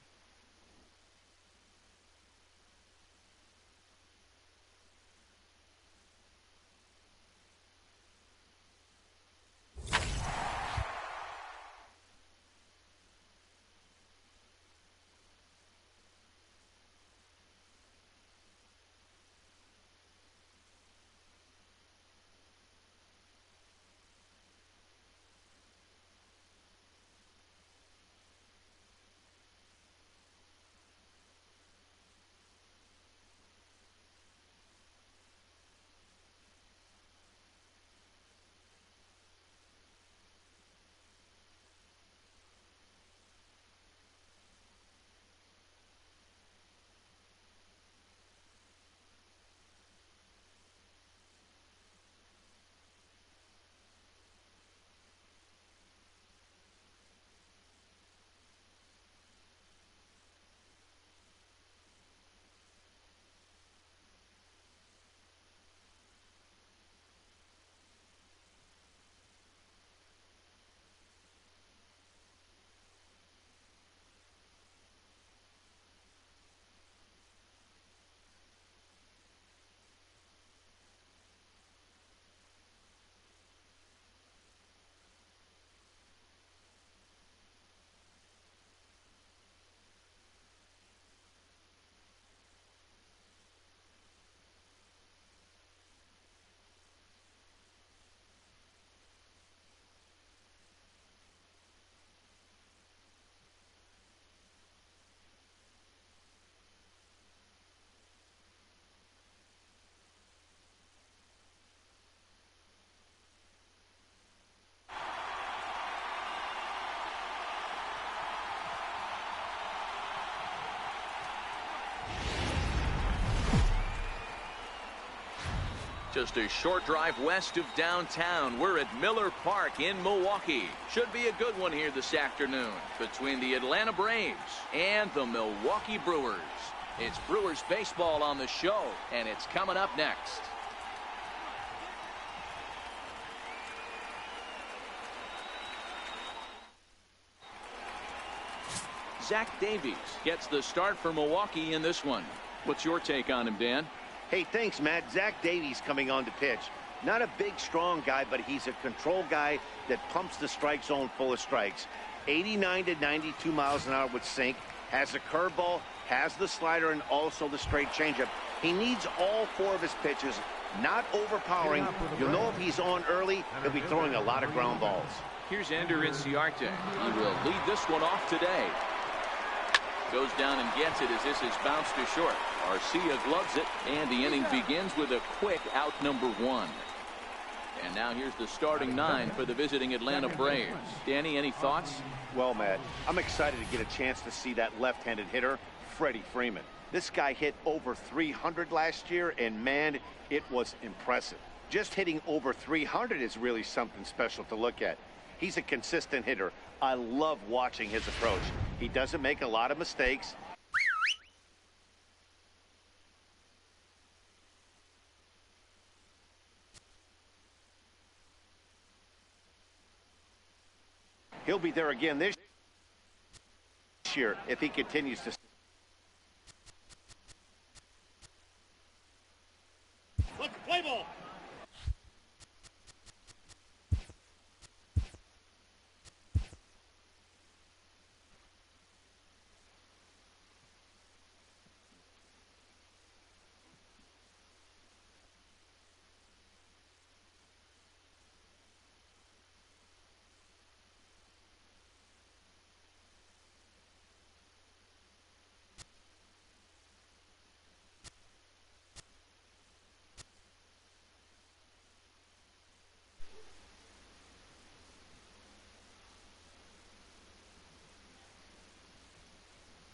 Speaker 1: Just a short drive west of downtown. We're at Miller Park in Milwaukee. Should be a good one here this afternoon between the Atlanta Braves and the Milwaukee Brewers. It's Brewers baseball on the show, and it's coming up next. Zach Davies gets the start for Milwaukee in this one. What's your take on him, Dan?
Speaker 4: Hey, thanks, Matt. Zach Davies coming on to pitch. Not a big, strong guy, but he's a control guy that pumps the strike zone full of strikes. 89 to 92 miles an hour with sink. Has a curveball, has the slider, and also the straight changeup. He needs all four of his pitches, not overpowering. You'll know if he's on early, he'll be throwing a lot of ground balls.
Speaker 1: Here's Ender Inciarte. He will lead this one off today. Goes down and gets it as this is bounced to short. Arcia gloves it, and the inning begins with a quick out number one. And now here's the starting nine for the visiting Atlanta Braves. Danny, any thoughts?
Speaker 4: Well, Matt, I'm excited to get a chance to see that left-handed hitter, Freddie Freeman. This guy hit over 300 last year, and man, it was impressive. Just hitting over 300 is really something special to look at. He's a consistent hitter. I love watching his approach. He doesn't make a lot of mistakes. He'll be there again this year if he continues to.
Speaker 3: Let's play ball.